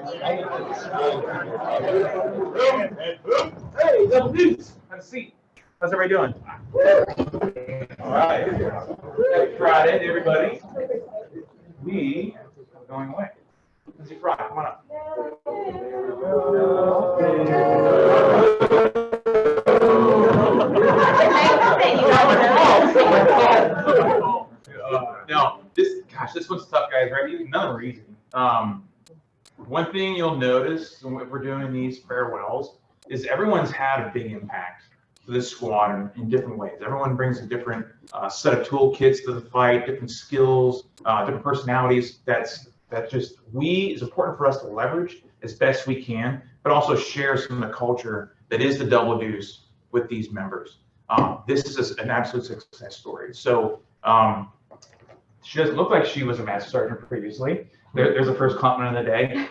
Hey, double deuce. Have a seat. How's everybody doing? All right. Happy Friday, everybody. We are going away. Lindsay Fry, come on up. Now, this one's tough, guys, right? None of them are easy. One thing you'll notice when we're doing these farewells is everyone's had a big impact to this squadron in different ways. Everyone brings a different set of toolkits to the fight, different skills, different personalities. It's important for us to leverage as best we can, but also share some of the culture that is the double deuce with these members. This is an absolute success story. So she doesn't look like she was a master sergeant previously. There's the first compliment of the day.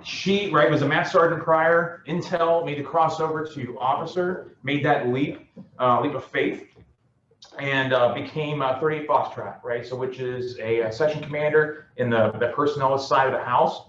She was a master sergeant prior. Intel made the crossover to officer, made that leap of faith, and became 38 Foxtrot, right? So which is a section commander in the personnel side of the house.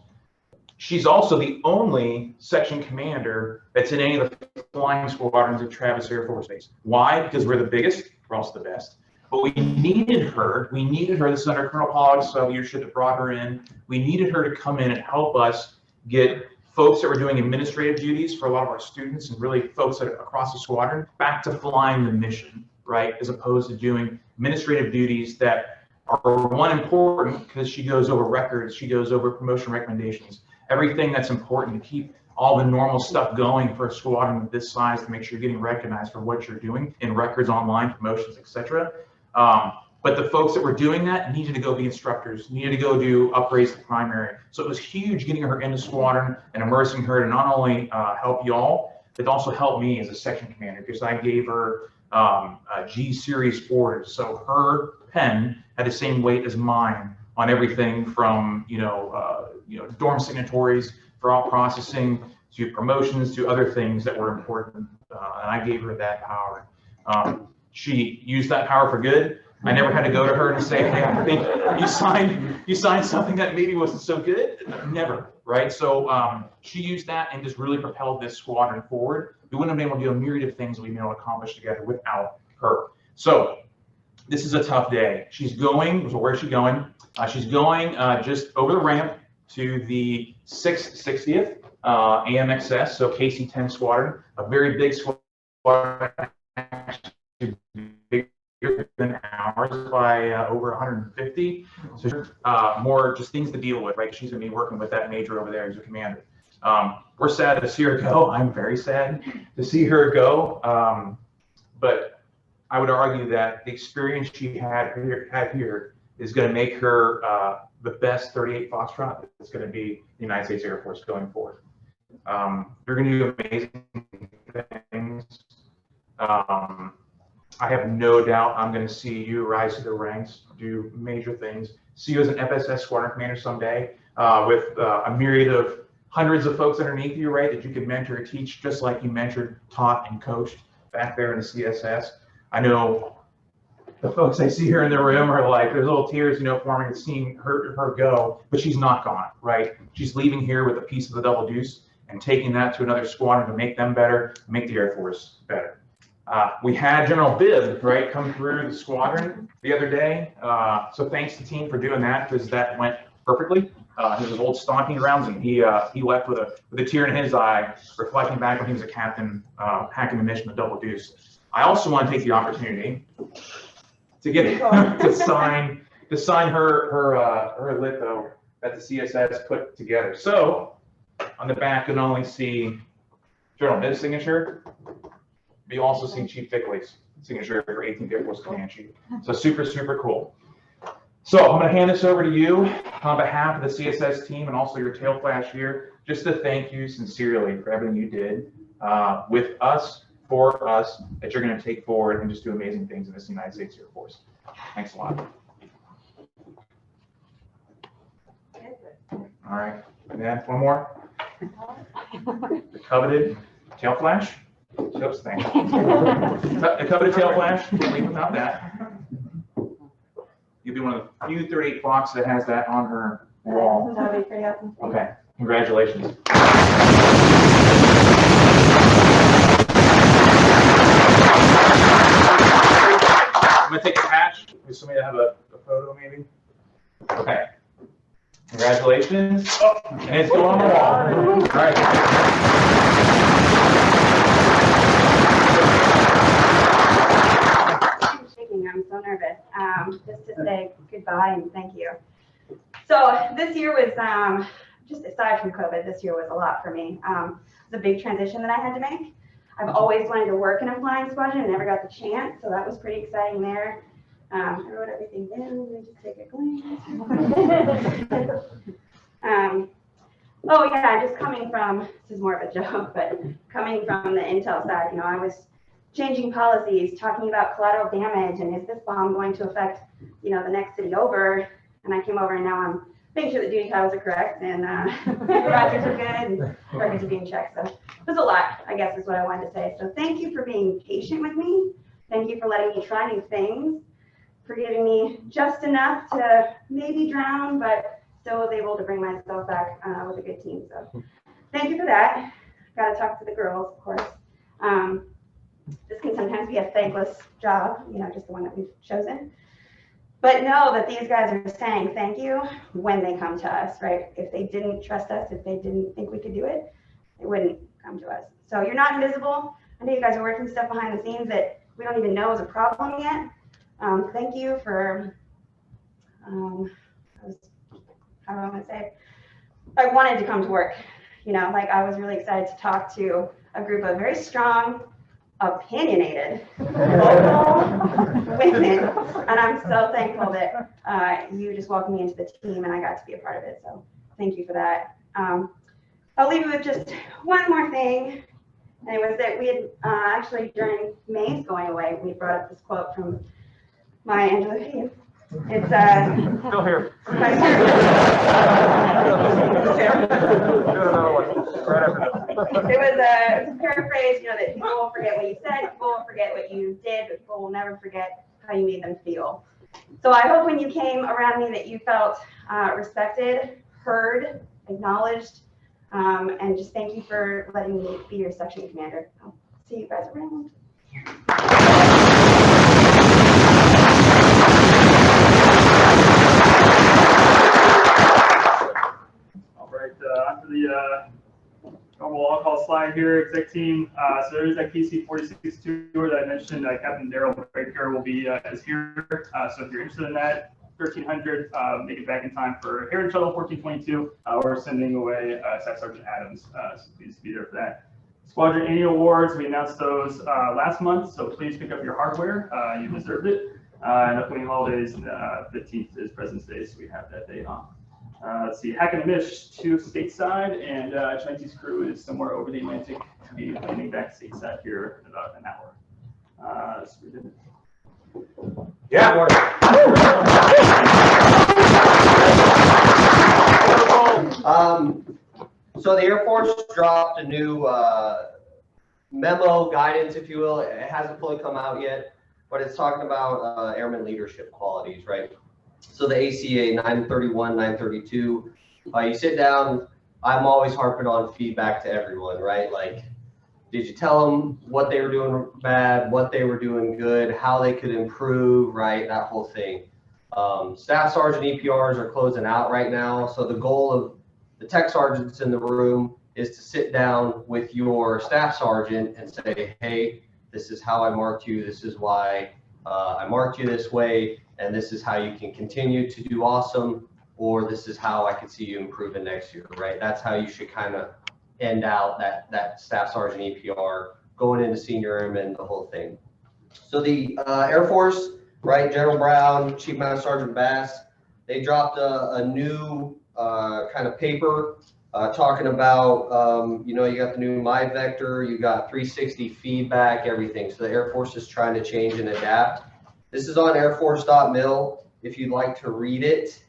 She's also the only section commander that's in any of the flying squadrons at Travis Air Force Base. Why? Because we're the biggest, we're also the best. But we needed her. This is under Colonel Pollock's leadership that brought her in. We needed her to come in and help us get folks that were doing administrative duties for a lot of our students and really folks that are across the squadron back to flying the mission, right? As opposed to doing administrative duties that are one important because she goes over records, she goes over promotion recommendations, everything that's important to keep all the normal stuff going for a squadron of this size to make sure you're getting recognized for what you're doing in records, online, promotions, etc. But the folks that were doing that needed to go be instructors, needed to go do upgrades to primary. So it was huge getting her into squadron and immersing her to not only help y'all, but also help me as a section commander because I gave her G series orders. So her pen had the same weight as mine on everything from dorm signatories for all processing to promotions to other things that were important. And I gave her that power. She used that power for good. I never had to go to her and say, hey, I think you signed something that maybe wasn't so good. Never, right? So she used that and just really propelled this squadron forward. We wouldn't have been able to do a myriad of things we've been able to accomplish together without her. So this is a tough day. She's going, so where's she going? She's going just over the ramp to the 660th AMXS, so KC-10 squadron, a very big squadron, bigger than ours by over 150. So more just things to deal with, right? She's gonna be working with that major over there as a commander. We're sad to see her go. I'm very sad to see her go. But I would argue that the experience she had here is going to make her the best 38 Foxtrot that's going to be the United States Air Force going forward. You're going to do amazing things. I have no doubt I'm going to see you rise to the ranks, do major things, see you as an FSS squadron commander someday with a myriad of hundreds of folks underneath you, right, that you can mentor and teach just like you mentored, taught, and coached back there in the CSS. I know the folks I see here in the room are like, there's little tears, forming and seeing her go, but she's not gone, right? She's leaving here with a piece of the double deuce and taking that to another squadron to make them better, make the Air Force better. We had General Bibb, right, come through the squadron the other day. So thanks to the team for doing that because that went perfectly. He was old stalking rounds and he left with a tear in his eye, reflecting back when he was a captain hacking the mission of double deuce. I also want to take the opportunity to get to sign her litho that the CSS put together. So on the back, you can only see General Bibb's signature. But you also see Chief Fickley's signature for 18th Air Force Command Chief. So super, super cool. So I'm going to hand this over to you on behalf of the CSS team and also your tail flash here, just to thank you sincerely for everything you did with us, for us, that you're going to take forward and just do amazing things in this United States Air Force. Thanks a lot. All right, and then one more. The coveted tail flash. Oops, thanks. The coveted tail flash. Can't leave without that. You'll be one of the few 38 Fox that has that on her wall. Okay. Congratulations. I'm gonna take a patch. Just somebody to have a photo, maybe. Okay. Congratulations. Oh, and it's still on the wall. All right. I'm shaking. I'm so nervous. Just to say goodbye and thank you. So this year was just aside from COVID. This year was a lot for me. It was a big transition that I had to make. I've always wanted to work in a flying squadron and never got the chance, so that was pretty exciting there. I wrote everything down. Let me just take a glance. Oh yeah, just coming from, this is more of a joke, but coming from the intel side, I was changing policies, talking about collateral damage, and is this bomb going to affect, the next city over? And I came over, and now I'm making sure the duty titles are correct, and rosters are good, and records are being checked. So there's a lot, I guess, is what I wanted to say. So thank you for being patient with me. Thank you for letting me try new things, for giving me just enough to maybe drown, but still was able to bring myself back with a good team. So thank you for that. Got to talk to the girls, of course. This can sometimes be a thankless job, just the one that we've chosen. But know that these guys are saying thank you when they come to us, right? If they didn't trust us, if they didn't think we could do it, they wouldn't come to us. So you're not invisible. I know you guys are working stuff behind the scenes that we don't even know is a problem yet. Thank you for, how do I want to say it? I wanted to come to work, I was really excited to talk to a group of very strong, opinionated, vocal women, and I'm so thankful that you just welcomed me into the team and I got to be a part of it. So thank you for that. I'll leave you with just one more thing, and it was that we had actually during May's going away, we brought up this quote from Maya Angelou. It's Still here. It was a paraphrase, that people will forget what you said, people will forget what you did, but people will never forget how you made them feel. So I hope when you came around me that you felt respected, heard, acknowledged, and just thank you for letting me be your section commander. I'll see you guys around. Onto the normal all-call slide here, exec team. So there is that KC 46 tour that I mentioned. Captain Daryl Baker will be is here. So if you're interested in that, 1300, make it back in time for Heron Shuttle 1422. We're sending away Staff Sergeant Adams, so please be there for that. Squadron annual awards, we announced those last month, so please pick up your hardware. You deserved it. And upcoming holidays, 15th is President's Day, so we have that day off. Let's see, Hack and Mish to stateside, and Chinese crew is somewhere over the Atlantic to be landing back stateside here in about an hour. So we did it. Yeah. So the Air Force dropped a new memo guidance, if you will. It hasn't fully come out yet, but it's talking about airman leadership qualities, right? So the ACA 931, 932, you sit down, I'm always harping on feedback to everyone, right? Like, did you tell them what they were doing bad, what they were doing good, how they could improve, right? That whole thing. Staff Sergeant EPRs are closing out right now. So the goal of the tech sergeants in the room is to sit down with your staff sergeant and say, hey, this is how I marked you. This is why I marked you this way. And this is how you can continue to do awesome, or this is how I could see you improving next year, right? That's how you should kind of end out that Staff Sergeant EPR, going into Senior Airman, the whole thing. So the Air Force, right, General Brown, Chief Master Sergeant Bass, they dropped a new kind of paper talking about, you got the new My Vector, you got 360 feedback, everything. So the Air Force is trying to change and adapt. This is on airforce.mil if you'd like to read it.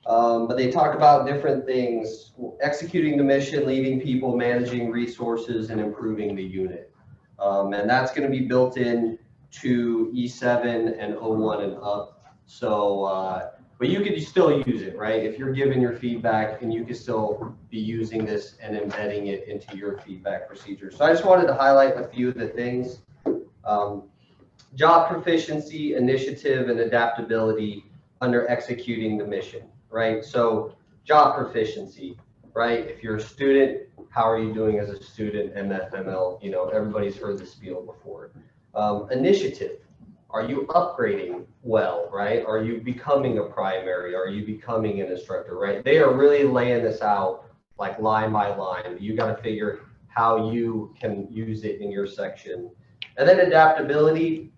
But they talk about different things: executing the mission, leading people, managing resources, and improving the unit. And that's going to be built in to E7 and O1 and up. So but you could still use it, right? If you're giving your feedback, and you can still be using this and embedding it into your feedback procedure. So I just wanted to highlight a few of the things. Job proficiency, initiative, and adaptability under executing the mission, right? So job proficiency, right? If you're a student, how are you doing as a student? MFML, you know, everybody's heard this spiel before. Initiative, are you upgrading well, right? Are you becoming a primary? Are you becoming an instructor, right? They are really laying this out like line by line. You got to figure how you can use it in your section. And then adaptability,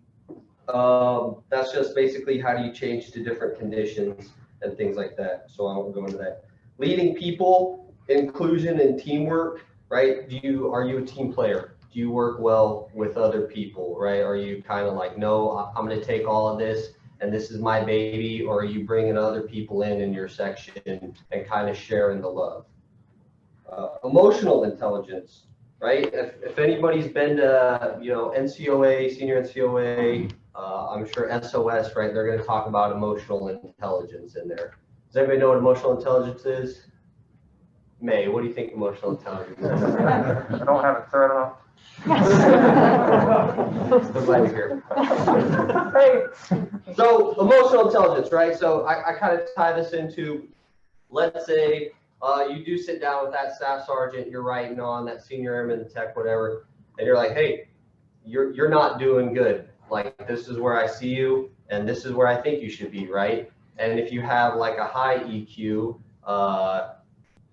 that's just basically how do you change to different conditions and things like that. So I won't go into that. Leading people, inclusion and teamwork, right? Are you a team player? Do you work well with other people, right? Are you kind of like, no, I'm going to take all of this and this is my baby, or are you bringing other people in your section and kind of sharing the love? Emotional intelligence, right? If anybody's been to, you know, NCOA, senior NCOA, I'm sure SOS, right? They're going to talk about emotional intelligence in there. Does everybody know what emotional intelligence is? May, what do you think emotional intelligence is? I don't have it thrown off. I'm glad to hear. So emotional intelligence, right? So I kind of tie this into, let's say you do sit down with that staff sergeant, you're writing on that senior airman tech, whatever, and you're like, hey, you're not doing good. Like, this is where I see you, and this is where I think you should be, right? And if you have like a high EQ,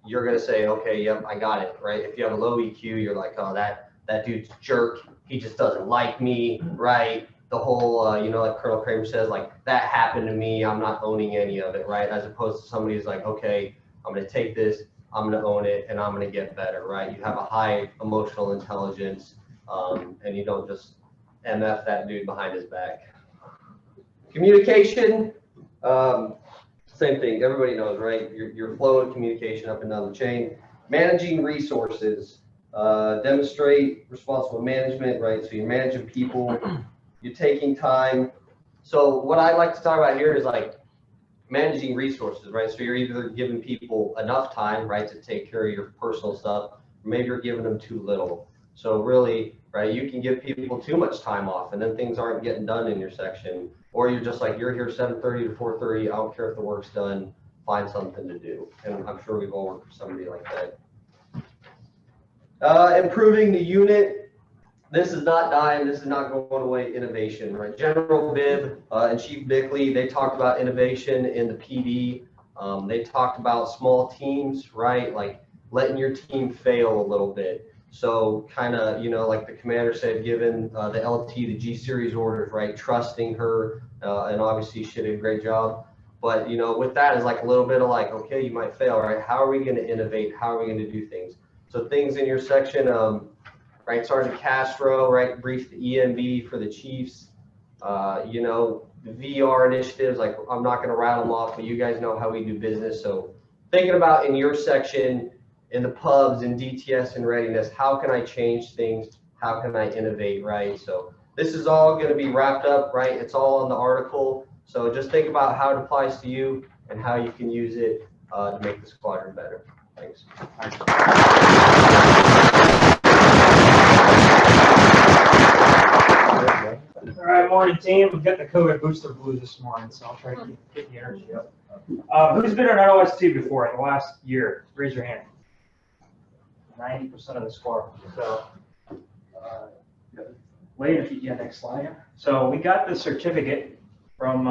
you're gonna say, okay, yep, I got it, right? If you have a low EQ, you're like, oh, that dude's a jerk. He just doesn't like me, right? The whole, you know, like Colonel Kramer says, like, that happened to me. I'm not owning any of it, right? As opposed to somebody who's like, okay, I'm gonna take this, I'm gonna own it, and I'm gonna get better, right? You have a high emotional intelligence, and you don't just MF that dude behind his back. Communication, same thing. Everybody knows, right? You're flowing communication up and down the chain. Managing resources, demonstrate responsible management, right? So you're managing people, you're taking time. So what I like to talk about here is like managing resources, right? So you're either giving people enough time, right, to take care of your personal stuff, or maybe you're giving them too little. So really, right, you can give people too much time off and then things aren't getting done in your section. Or you're just like, you're here 7:30 to 4:30, I don't care if the work's done, find something to do. And I'm sure we've all worked for somebody like that. Improving the unit. This is not dying, this is not going away, innovation, right? General Bibb and Chief Bickley, they talked about innovation in the PD. They talked about small teams, right? Like letting your team fail a little bit. So kind of, you know, like the commander said, given the LT, the G series orders, right? Trusting her, and obviously she did a great job. But, you know, with that is like a little bit of like, okay, you might fail, right? How are we going to innovate? How are we going to do things? So things in your section, right? Sergeant Castro, right? Brief the EMB for the chiefs. You know, the VR initiatives, like I'm not going to rattle them off, but you guys know how we do business. So thinking about in your section, in the pubs and DTS and readiness, how can I change things? How can I innovate, right? So this is all going to be wrapped up, right? It's all in the article. So just think about how it applies to you and how you can use it to make the squadron better. Thanks. All right, morning team. We've got the COVID booster blues this morning, so I'll try to get the energy up. Who's been on an OST before in the last year? Raise your hand. 90% of the squad. So, Wade, if you get next slide. So we got the certificate from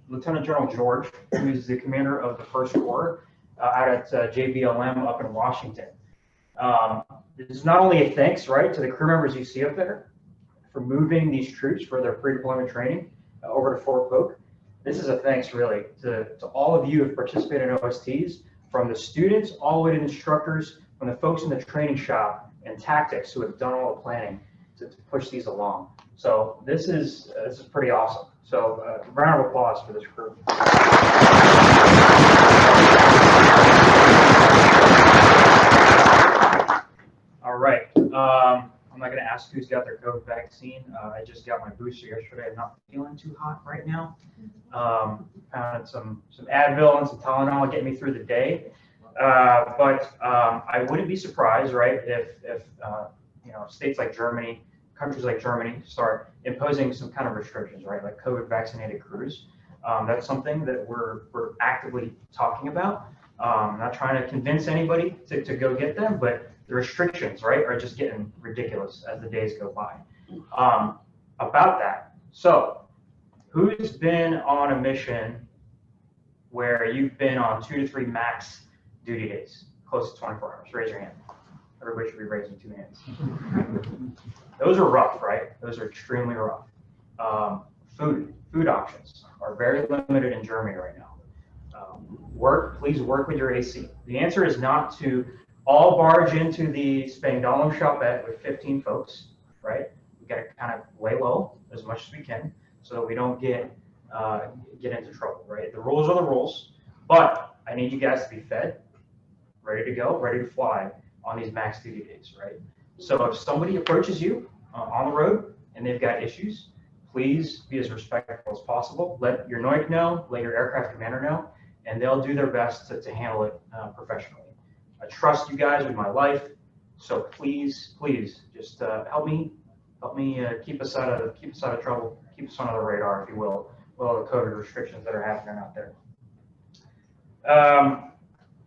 Lieutenant General George, who's the commander of the 1st Corps out at JBLM up in Washington. This is not only a thanks, right, to the crew members you see up there for moving these troops for their pre-deployment training over to Fort Polk. This is a thanks really to all of you who have participated in OSTs, from the students all the way to the instructors, from the folks in the training shop and tactics who have done all the planning to push these along. So this is pretty awesome. So round of applause for this crew. All right. I'm not going to ask who's got their COVID vaccine. I just got my booster yesterday. I'm not feeling too hot right now. Found some Advil and some Tylenol getting me through the day. But I wouldn't be surprised, right, if states like Germany, countries like Germany start imposing some kind of restrictions, right, like COVID vaccinated crews. That's something that we're actively talking about. Not trying to convince anybody to go get them, but the restrictions, right, are just getting ridiculous as the days go by. About that, so who's been on a mission where you've been on 2 to 3 max duty days, close to 24 hours? Raise your hand. Everybody should be raising 2 hands. Those are rough, right? Those are extremely rough. Food options are very limited in Germany right now. Please work with your AC. The answer is not to all barge into the Spangdahlem Shopette with 15 folks, right? We got to kind of lay low as much as we can so that we don't get into trouble, right? The rules are the rules, but I need you guys to be fed, ready to go, ready to fly on these max duty days, right? So if somebody approaches you on the road and they've got issues, please be as respectful as possible. Let your NOIC know, let your aircraft commander know, and they'll do their best to handle it professionally. I trust you guys with my life, so please just help me keep us out of trouble, keep us under the radar, if you will, with all the COVID restrictions that are happening out there.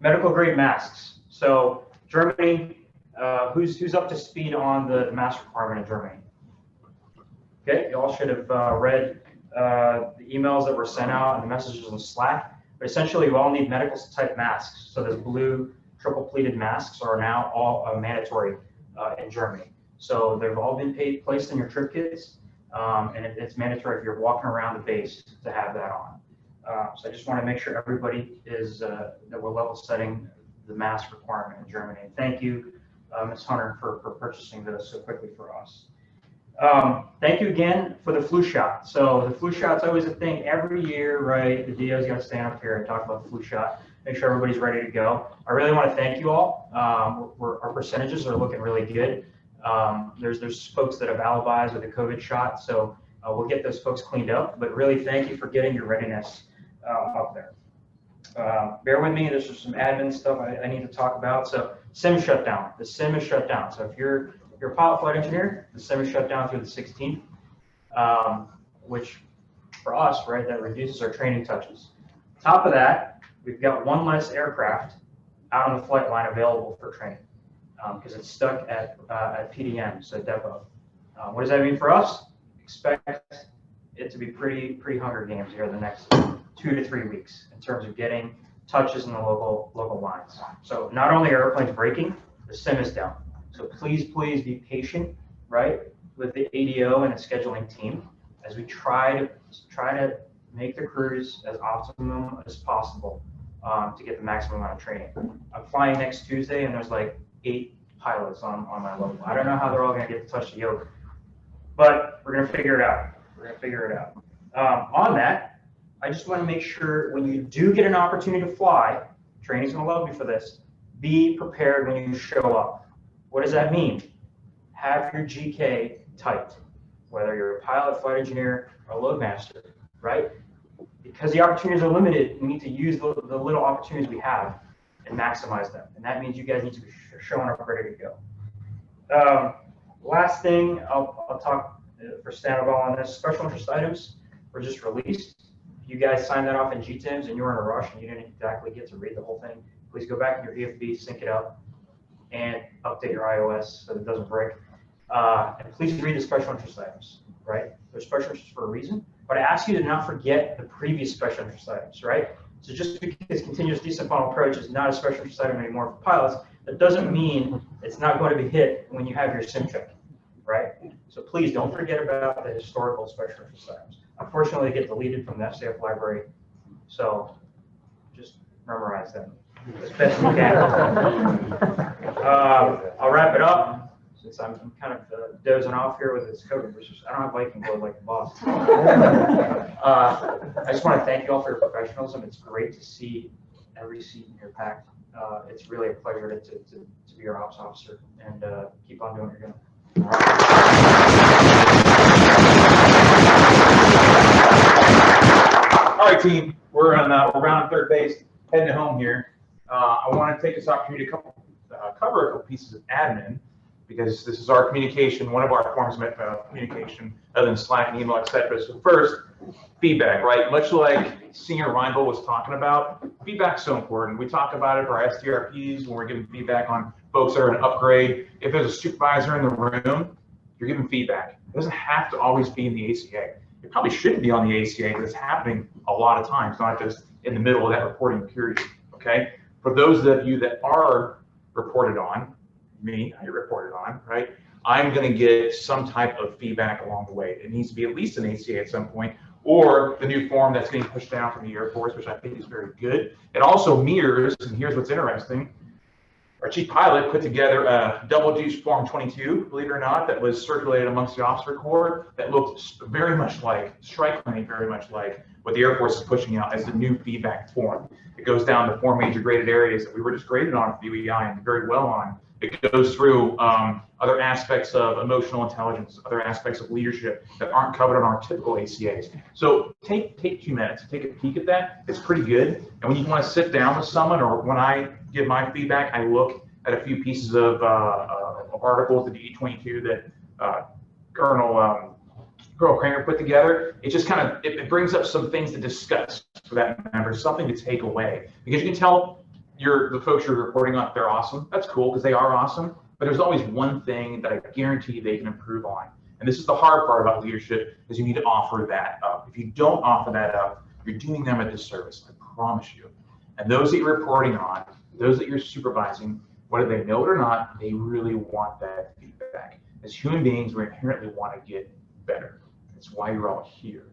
Medical grade masks. So Germany, who's up to speed on the mask requirement in Germany? Okay, you all should have read the emails that were sent out and the messages in Slack. But essentially, we all need medical type masks. So those blue triple pleated masks are now all mandatory in Germany. So they've all been placed in your trip kits, and it's mandatory if you're walking around the base to have that on. So I just want to make sure everybody is that we're level setting the mask requirement in Germany. And thank you, Ms. Hunter, for purchasing those so quickly for us. Thank you again for the flu shot. So the flu shot's always a thing every year, right? The DO's got to stand up here and talk about the flu shot, make sure everybody's ready to go. I really want to thank you all. Our percentages are looking really good. There's folks that have alibis with the COVID shot, so we'll get those folks cleaned up. But really, thank you for getting your readiness up there. Bear with me. There's some admin stuff I need to talk about. So SIM shutdown. The SIM is shut down. So if you're a pilot flight engineer, the SIM is shut down through the 16th, which for us, right, that reduces our training touches. Top of that, we've got one less aircraft out on the flight line available for training because it's stuck at PDM, so depot. What does that mean for us? Expect it to be pretty Hunger Games here the next 2 to 3 weeks in terms of getting touches in the local lines. So not only are airplanes breaking, the SIM is down. So please be patient, right, with the ADO and its scheduling team as we try to make the crews as optimum as possible to get the maximum amount of training. I'm flying next Tuesday, and there's like 8 pilots on my level. I don't know how they're all going to get to touch the yoke, but we're going to figure it out. On that, I just want to make sure when you do get an opportunity to fly, training's going to love you for this, be prepared when you show up. What does that mean? Have your GK tight, whether you're a pilot, flight engineer, or loadmaster, right? Because the opportunities are limited, we need to use the little opportunities we have and maximize them. And that means you guys need to be showing up ready to go. Last thing, I'll talk for Sandoval on this. Special interest items were just released. If you guys signed that off in GTIMS and you were in a rush and you didn't exactly get to read the whole thing, please go back in your EFB, sync it up, and update your iOS so that it doesn't break. And please read the special interest items, right? They're special interests for a reason, but I ask you to not forget the previous special interest items, right? So just because continuous descent funnel approach is not a special interest item anymore for pilots, that doesn't mean it's not going to be hit when you have your sim check, right? So please don't forget about the historical special interest items. Unfortunately, they get deleted from the FCF library, so just memorize them as best you can. I'll wrap it up since I'm kind of dozing off here with this COVID. I don't have Viking blood like the boss. I just want to thank you all for your professionalism. It's great to see every seat in here packed. It's really a pleasure to be your ops officer, and keep on doing what you're doing. All right, team, we're round third base, heading home here. I want to take this opportunity to cover a couple pieces of admin, because this is our communication, one of our forms of communication, other than Slack and email, etc. So first, feedback, right? Much like Senior Reinbold was talking about, feedback's so important. We talk about it for our SDRPs when we're giving feedback on folks that are an upgrade. If there's a supervisor in the room, you're giving feedback. It doesn't have to always be in the ACA. It probably shouldn't be on the ACA, but it's happening a lot of times, not just in the middle of that reporting period, okay? For those of you that are reported on, I reported on, right? I'm gonna get some type of feedback along the way. It needs to be at least an ACA at some point, or the new form that's being pushed down from the Air Force, which I think is very good. It also mirrors, and here's what's interesting, our chief pilot put together a double deuce form 22, believe it or not, that was circulated amongst the officer corps that looked very much like, strikingly very much like what the Air Force is pushing out as the new feedback form. It goes down the 4 major graded areas that we were just graded on for the UEI and very well on. It goes through other aspects of emotional intelligence, other aspects of leadership that aren't covered on our typical ACAs. So take 2 minutes, take a peek at that. It's pretty good. And when you want to sit down with someone, or when I give my feedback, I look at a few pieces of articles, the DE22 that Colonel Kramer put together. It just kind of, it brings up some things to discuss for that member, something to take away. Because you can tell the folks you're reporting on, they're awesome. That's cool, because they are awesome. But there's always one thing that I guarantee they can improve on. And this is the hard part about leadership, is you need to offer that up. If you don't offer that up, you're doing them a disservice, I promise you. And those that you're reporting on, those that you're supervising, whether they know it or not, they really want that feedback. As human beings, we inherently want to get better. That's why you're all here.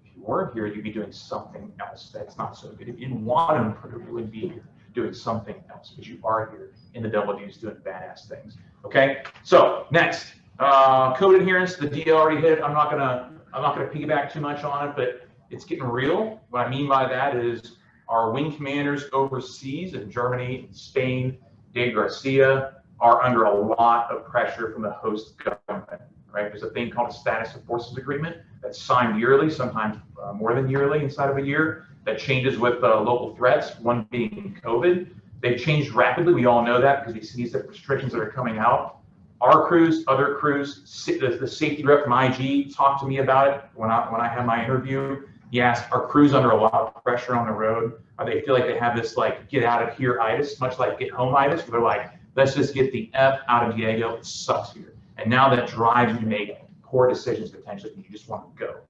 If you weren't here, you'd be doing something else that's not so good. If you didn't want to improve, you wouldn't be here doing something else, but you are here in the W's doing badass things. Okay, so next, code adherence. The DO already hit it. I'm not gonna piggyback too much on it, but it's getting real. What I mean by that is our wing commanders overseas in Germany, Spain, Dave Garcia, are under a lot of pressure from the host government. Right? There's a thing called a status of forces agreement that's signed yearly, sometimes more than yearly inside of a year, that changes with local threats, one being COVID. They've changed rapidly. We all know that because we see these restrictions that are coming out. Our crews, other crews, the safety rep from IG talked to me about it when I had my interview. He asked, are crews under a lot of pressure on the road? Or they feel like they have this like get out of here-itis, much like get home-itis, where they're like, let's just get the F out of Diego, it sucks here. And now that drives you to make poor decisions potentially, and you just want to go.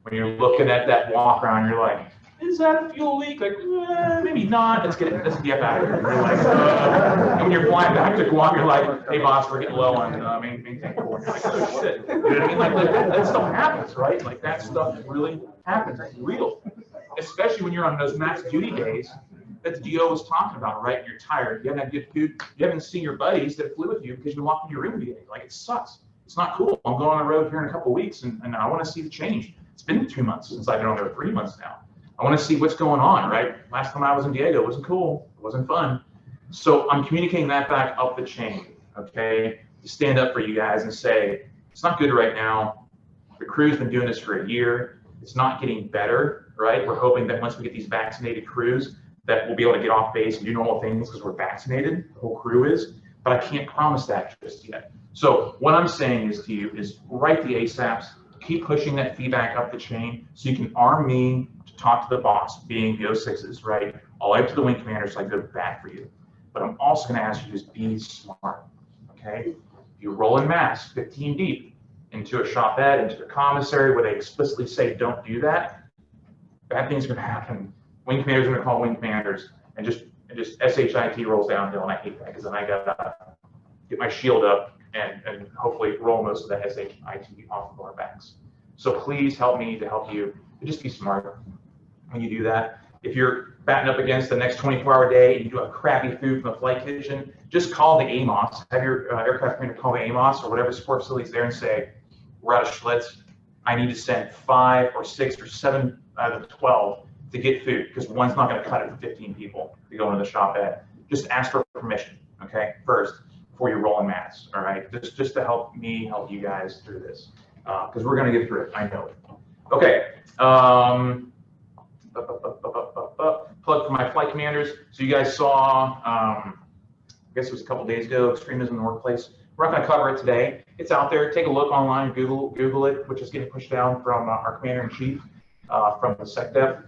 When you're looking at that walk around, you're like, is that a fuel leak? Like, maybe not. Let's get out of here. And you're like, and when you're flying back to Guam, you're like, hey boss, we're getting low on main tank fuel. You're like, oh shit. You know what I mean? Like that stuff happens, right? Like that stuff really happens. It's real. Especially when you're on those max duty days that the DO was talking about, right? You're tired. You haven't had good food. You haven't seen your buddies that flew with you because you walked in your room every day. Like it sucks. It's not cool. I'm going on the road here in a couple of weeks, and I want to see the change. It's been 2 months since I've been on there, 3 months now. I want to see what's going on, right? Last time I was in Diego, it wasn't cool. It wasn't fun. So I'm communicating that back up the chain, okay? To stand up for you guys and say, it's not good right now. The crew's been doing this for a year. It's not getting better, right? We're hoping that once we get these vaccinated crews, that we'll be able to get off base and do normal things because we're vaccinated. The whole crew is. But I can't promise that just yet. So what I'm saying is to you is write the ASAPs, keep pushing that feedback up the chain so you can arm me to talk to the boss, being the 06s, right? All the way up to the wing commander so I go back for you. But I'm also going to ask you to just be smart, okay? If you roll in mass 15 deep into a shop bed, into a commissary where they explicitly say don't do that, bad things are going to happen. Wing commanders are going to call wing commanders, and just SHIT rolls downhill, and I hate that because then I got to get my shield up and hopefully roll most of that SHIT off of our backs. So please help me to help you. Just be smart when you do that. If you're batting up against the next 24-hour day and you do a crappy food from the flight kitchen, just call the AMOS. Have your aircraft commander call the AMOS or whatever support facilities there and say, we're out of Schlitz. I need to send 5 or 6 or 7 out of the 12 to get food because one's not going to cut it for 15 people to go into the shop at. Just ask for permission, okay, first. before you roll in mats, all right? Just to help me help you guys through this, because we're gonna get through it, I know it. Okay, plug for my flight commanders. So you guys saw, I guess it was a couple days ago, extremism in the workplace. We're not gonna cover it today. It's out there, take a look online, Google it, which is getting pushed down from our commander-in-chief, from the SecDef.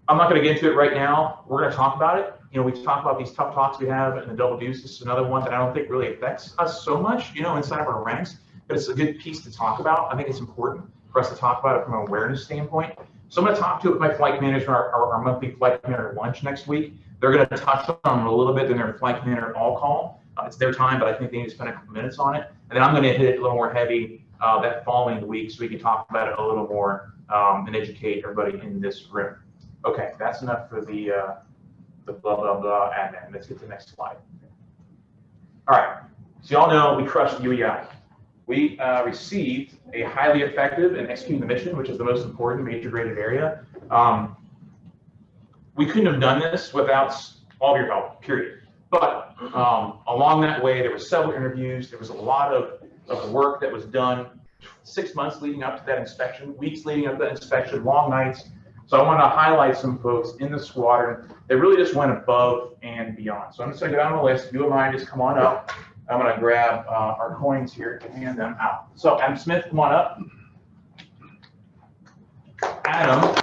I'm not gonna get into it right now. We're gonna talk about it. You know, we talk about these tough talks we have in the double deuce. This is another one that I don't think really affects us so much, you know, inside of our ranks, but it's a good piece to talk about. I think it's important for us to talk about it from an awareness standpoint. So I'm going to talk to my flight commanders for our monthly flight commander lunch next week. They're going to touch on it a little bit in their flight commander all call. It's their time, but I think they need to spend a couple minutes on it. And then I'm going to hit it a little more heavy that following week so we can talk about it a little more and educate everybody in this room. Okay, that's enough for the blah, blah, blah admin. Let's get to the next slide. All right, so y'all know we crushed UEI. We received a highly effective and executing the mission, which is the most important major graded area. We couldn't have done this without all of your help, period. But along that way, there were several interviews. There was a lot of work that was done 6 months leading up to that inspection, weeks leading up to that inspection, long nights. So I want to highlight some folks in the squadron that really just went above and beyond. So I'm just going to go down the list. If you don't mind, just come on up. I'm going to grab our coins here and hand them out. So Adam Smith, come on up. Adam.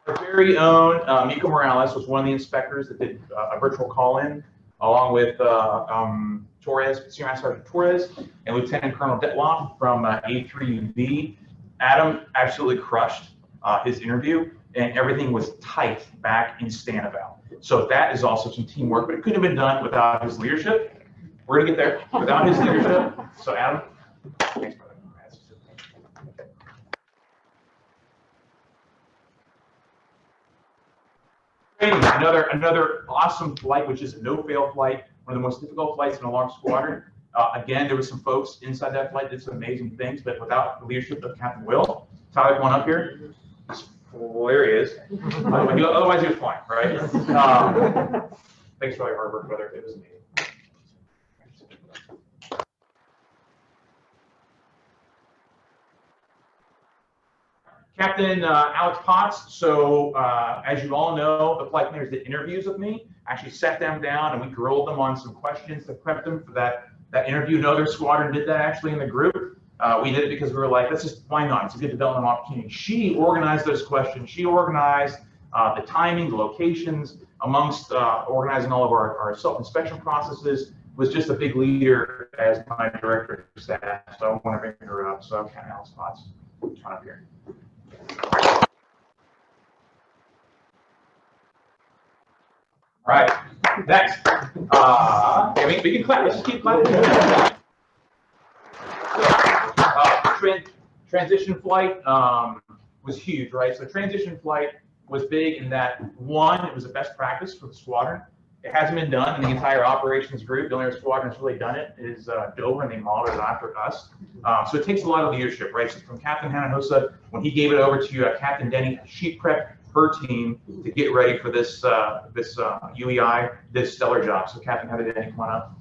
Our very own Miko Morales was one of the inspectors that did a virtual call-in, along with Torres, Senior Master Sergeant Torres, and Lieutenant Colonel Detloff from A3UV. Adam absolutely crushed his interview, and everything was tight back in Stanival. So that is also some teamwork, but it couldn't have been done without his leadership. We're gonna get there. Without his leadership. So Adam, thanks, brother. Another awesome flight, which is a no-fail flight, one of the most difficult flights in a large squadron. Again, there were some folks inside that flight that did some amazing things, but without the leadership of Captain Will. Tyler, come on up here. There he is. Otherwise, he was fine, right? Thanks for all your hard work, brother. It was amazing. Captain Alex Potts. So as you all know, the flight commanders did interviews with me. I actually sat them down and we grilled them on some questions to prep them for that interview. No other squadron did that actually in the group. We did it because we were like, let's just, why not? It's a good development opportunity. She organized those questions. She organized the timing, the locations, amongst organizing all of our self-inspection processes, was just a big leader as my director of staff. So I want to bring her up. So Captain Alex Potts, come up here. All right, next. Yeah, we can clap. Let's just keep clapping. So, transition flight was huge, right? So transition flight was big in that, one, it was a best practice for the squadron. It hasn't been done in the entire operations group. The only other squadron that's really done it is Dover, and they modeled it after us. So it takes a lot of leadership, right? So from Captain Hanahosa, when he gave it over to Captain Denny, she prepped her team to get ready for this UEI, this stellar job. So Captain Heather Denny, come on up.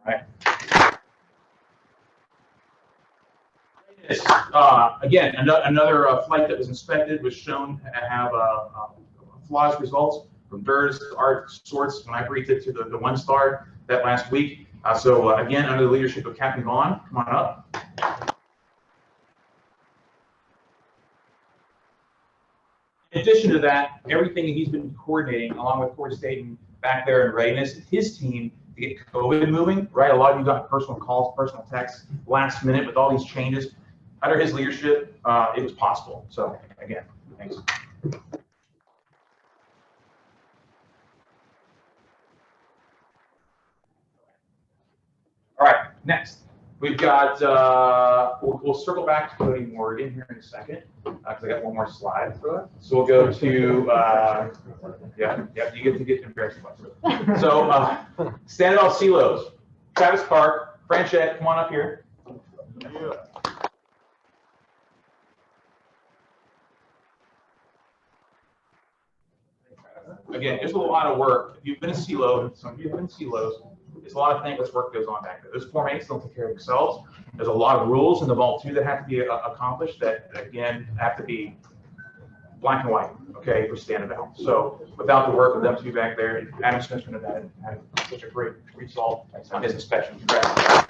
All right. Again, another flight that was inspected was shown to have flawless results from DERS, art sorts, when I briefed it to the 1-star that last week. So again, under the leadership of Captain Vaughn, come on up. In addition to that, everything he's been coordinating along with Corps Dayton back there in readiness, his team to get COVID moving, right? A lot of you got personal calls, personal texts last minute with all these changes. Under his leadership, it was possible. So again, thanks. All right, next. We've got, we'll circle back to Cody Morgan here in a second, because I got one more slide. So we'll go to, yeah, you get to get embarrassed about it. So, Stanival Silos, Travis Park, Franchette, come on up here. again, there's a lot of work. If you've been a CLO, some of you have been CLOs, there's a lot of thankless work that goes on back there. Those Form 8s don't take care of themselves. There's a lot of rules in the Vault 2 that have to be accomplished that, again, have to be black and white, okay, for standard out. So without the work of them two back there, Adam Smith would have had such a great result on his inspection. Congrats.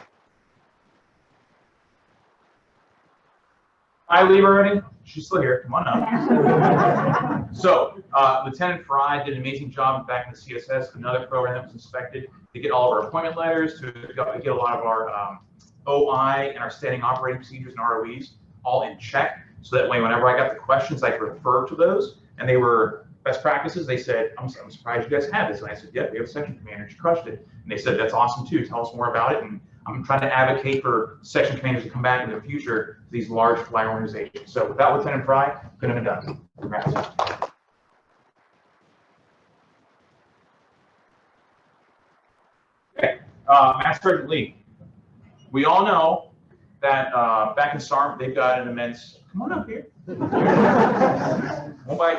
Hi, leave already? She's still here. Come on up. So, Lieutenant Fry did an amazing job back in the CSS, another program that was inspected to get all of our appointment letters, to get a lot of our OI and our standing operating procedures and ROEs all in check. So that way, whenever I got the questions, I could refer to those, and they were best practices. They said, I'm surprised you guys have this. And I said, yeah, we have a section commander. She crushed it. And they said, that's awesome too. Tell us more about it. And I'm trying to advocate for section commanders to come back in the future to these large flag organizations. So without Lieutenant Fry, couldn't have been done. Congrats. Okay, Master Sergeant Lee. We all know that back in SARM, they've got an immense, come on up here.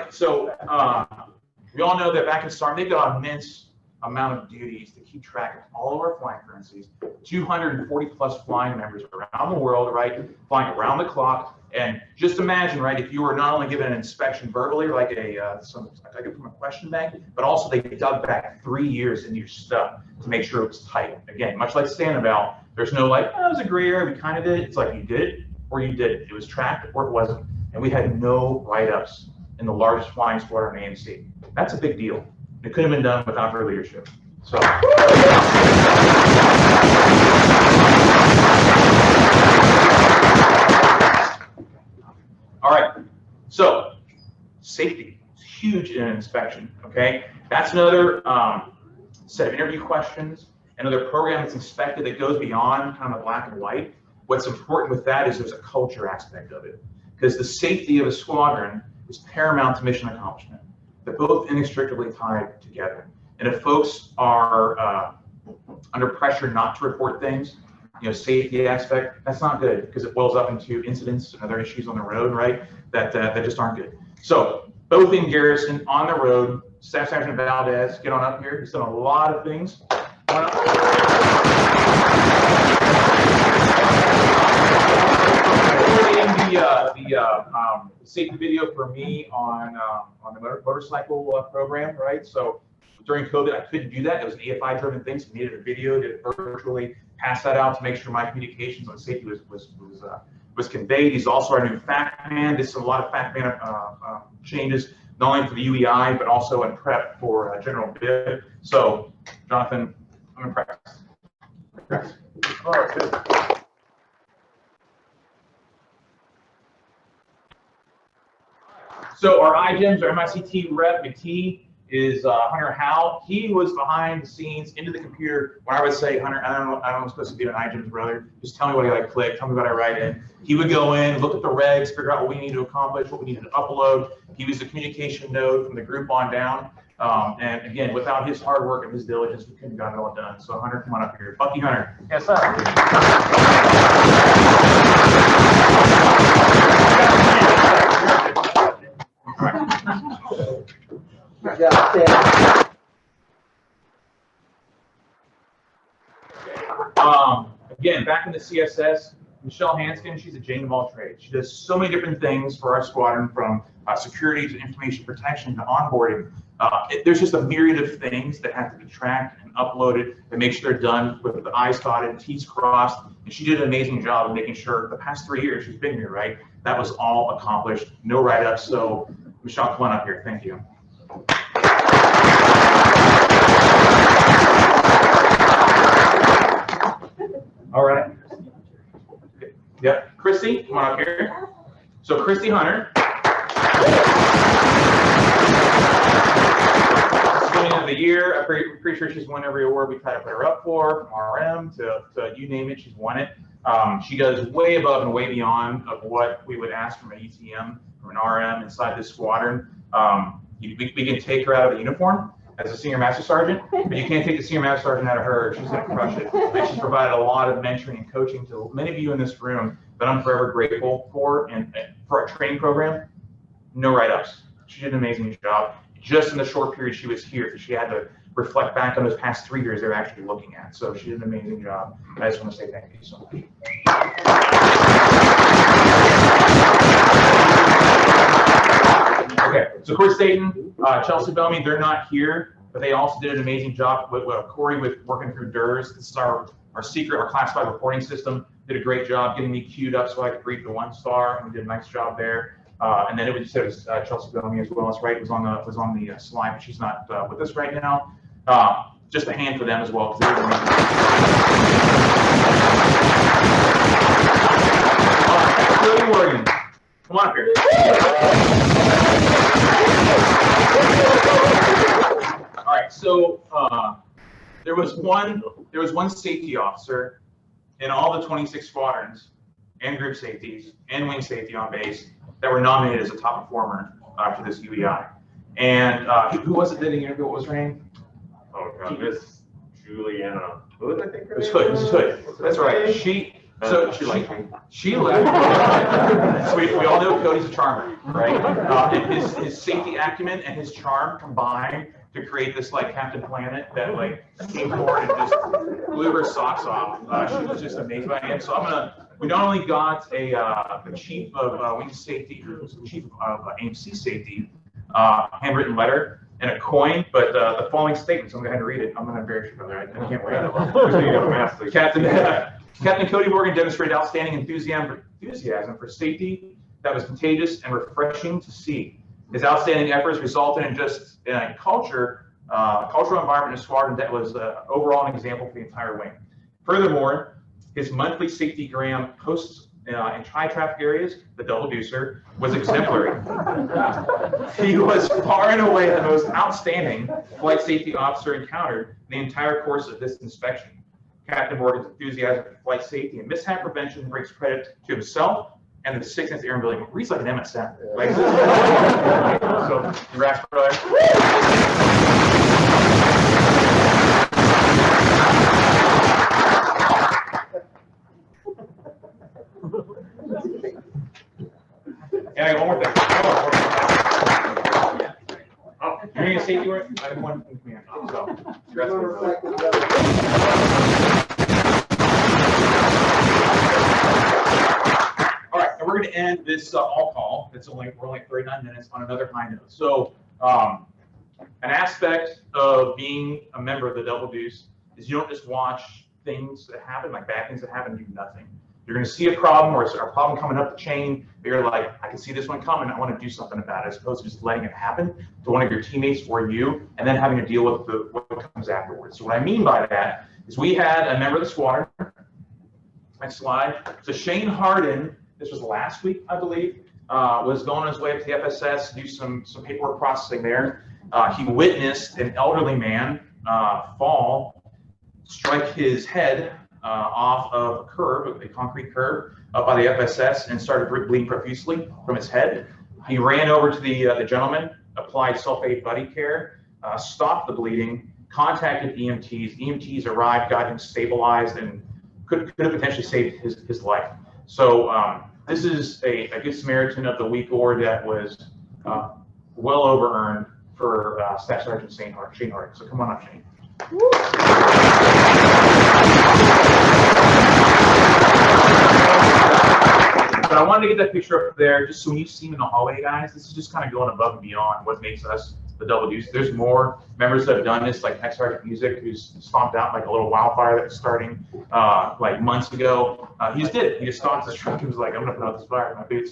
So we all know that back in SARM, they've got an immense amount of duties to keep track of all of our flying currencies, 240 plus flying members around the world, right, flying around the clock. And just imagine, right, if you were not only given an inspection verbally, like from a question bank, but also they dug back 3 years into your stuff to make sure it was tight. Again, much like stand about, there's no like, oh, it was a gray area, we kind of did it. It's like you did it or you did it. It was tracked or it wasn't. And we had no write-ups in the largest flying squadron in AMC. That's a big deal. It couldn't have been done without her leadership. So. All right. So safety is huge in an inspection. Okay. That's another set of interview questions. Another program that's inspected that goes beyond kind of black and white. What's important with that is there's a culture aspect of it, because the safety of a squadron is paramount to mission accomplishment. They're both inextricably tied together. And if folks are under pressure not to report things, safety aspect, that's not good, because it boils up into incidents and other issues on the road, right? That just aren't good. So both in garrison, on the road, Staff Sergeant Valdez, get on up here. He's done a lot of things. The safety video for me on the motorcycle program, right? So during COVID, I couldn't do that. It was an AFI driven thing, so we needed a video to virtually pass that out to make sure my communications on safety was conveyed. He's also our new fact man. There's a lot of fact man changes, not only for the UEI, but also in prep for General Bib. So, Jonathan, I'm impressed. All right, good. So our IGEMs, our MICT rep, McT, is Hunter Howe. He was behind the scenes into the computer when I would say, Hunter, I don't know, I'm supposed to be an IGEM's brother. Just tell me what I click, tell me what I write in. He would go in, look at the regs, figure out what we need to accomplish, what we needed to upload. He was the communication node from the group on down. And again, without his hard work and his diligence, we couldn't have gotten it all done. So Hunter, come on up here. Bucky Hunter. Yes, sir. All right. Good job, Ted. Again, back in the CSS, Michelle Hanskin, she's a Jane of all trades. She does so many different things for our squadron, from security to information protection to onboarding. There's just a myriad of things that have to be tracked and uploaded and make sure they're done with the I's dotted, T's crossed. And she did an amazing job of making sure the past 3 years she's been here, right? That was all accomplished, no write-ups. So Michelle, come on up here. Thank you. All right. Yep. Christy, come on up here. So Christy Hunter. Beginning of the year, I'm pretty sure she's won every award we try to put her up for, from RM to you name it, she's won it. She does way above and way beyond of what we would ask from an ETM, from an RM inside this squadron. We can take her out of the uniform as a senior master sergeant, but you can't take the senior master sergeant out of her. She's going to crush it. And she's provided a lot of mentoring and coaching to many of you in this room that I'm forever grateful for. And for our training program, no write-ups. She did an amazing job. just in the short period she was here, because she had to reflect back on those past 3 years they're actually looking at. So she did an amazing job. I just want to say thank you so much. Okay, so Court Staten, Chelsea Bellamy, they're not here, but they also did an amazing job with Corey with working through DERS. This is our secret, our classified reporting system. Did a great job getting me queued up so I could brief the 1-star, and we did a nice job there. And then it was Chelsea Bellamy as well. That's right. It was on the slide, but she's not with us right now. Just a hand for them as well. Cody Morgan, come on up here. All right. So there was one safety officer in all the 26 squadrons and group safeties and wing safety on base that were nominated as a top performer for this UEI. And who was it that interviewed? What was her name? Oh God, Miss Juliana Hood, I think. It was Hood. Mrs. Hood. That's right. She left. So we all know Cody's a charmer, right? And his safety acumen and his charm combined to create this like Captain Planet that like came forward and just blew her socks off. She was just amazed by him. So we not only got the chief of wing safety, who's the chief of AMC safety, handwritten letter and a coin, but the following statements, I'm going to have to read it. I'm going to embarrass you, brother. I can't wait. Captain Cody Morgan demonstrated outstanding enthusiasm for safety that was contagious and refreshing to see. His outstanding efforts resulted in a cultural environment in a squadron that was overall an example for the entire wing. Furthermore, his monthly safety-gram posts in high traffic areas, the double deucer, was exemplary. He was far and away the most outstanding flight safety officer encountered in the entire course of this inspection. Captain Morgan's enthusiasm for flight safety and mishap prevention brings credit to himself and the 6th Airman Building. Reads like an MSN. Like, so, congrats, brother. And I got one more thing. Oh, you're going to safety work? I have one from command. So, congrats. All right, and we're going to end this all call. We're only 39 minutes on another high note. So, an aspect of being a member of the Double Deuce is you don't just watch things that happen, like bad things that happen, and do nothing. You're going to see a problem or a problem coming up the chain. You're like, I can see this one coming. I want to do something about it, as opposed to just letting it happen to one of your teammates or you, and then having to deal with what comes afterwards. So what I mean by that is we had a member of the squadron. Next slide. So Shane Harden, this was last week, I believe, was going on his way up to the FSS to do some paperwork processing there. He witnessed an elderly man fall, strike his head off of a curb, a concrete curb, up by the FSS, and started bleeding profusely from his head. He ran over to the gentleman, applied sulfate buddy care, stopped the bleeding, contacted EMTs. EMTs arrived, got him stabilized, and could have potentially saved his life. So this is a Good Samaritan of the Week award that was well over-earned for Staff Sergeant Shane Harden. So come on up, Shane. But I wanted to get that picture up there just so when you see him in the hallway, guys, this is just kind of going above and beyond what makes us the Double Deuce. There's more members that have done this, like Tech Sergeant Music, who's stomped out like a little wildfire that was starting like months ago. He just did it. He just stopped his truck and was like, I'm going to put out this fire in my boots.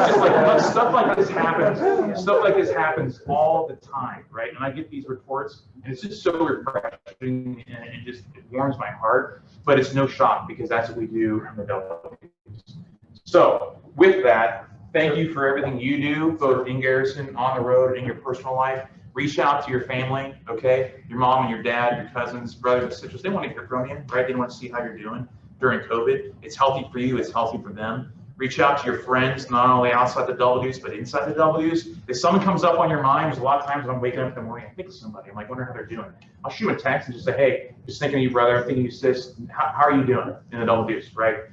Just like stuff like this happens. Stuff like this happens all the time, right? And I get these reports, and it's just so refreshing, and it warms my heart. But it's no shock, because that's what we do in the Double Deuce. So with that, thank you for everything you do, both in garrison, on the road, and in your personal life. Reach out to your family, okay? Your mom and your dad, your cousins, brothers and sisters. They want to hear from you, right? They want to see how you're doing during COVID. It's healthy for you. It's healthy for them. Reach out to your friends, not only outside the Double Deuce, but inside the Double Deuce. If someone comes up on your mind, there's a lot of times when I'm waking up in the morning, I think of somebody. I'm like, wondering how they're doing. I'll shoot a text and just say, hey, just thinking of you, brother. I'm thinking of you, sis. How are you doing in the Double Deuce, right?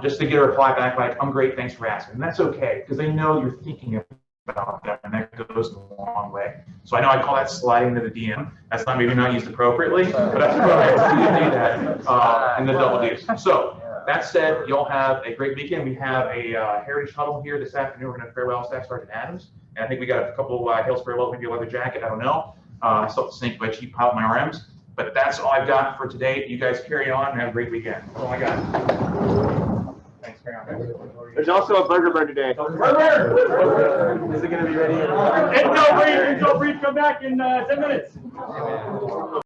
Just to get a reply back like, I'm great, thanks for asking. And that's okay, because they know you're thinking of about them, and that goes a long way. So I know I call that sliding to the DM. That's not maybe not used appropriately, but that's what I do that in the double D's. So that said, you'll have a great weekend. We have a heritage huddle here this afternoon. We're going to farewell Staff Sergeant Adams, and I think we got a couple Hails farewell, maybe a leather jacket. I don't know. I still have to snake my cheap pile of my RMs, but that's all I've got for today. You guys carry on and have a great weekend. That's all I got. Thanks, carry on. There's also a burger bar today. Burger! Is it going to be ready? And no breathe, come back in 10 minutes.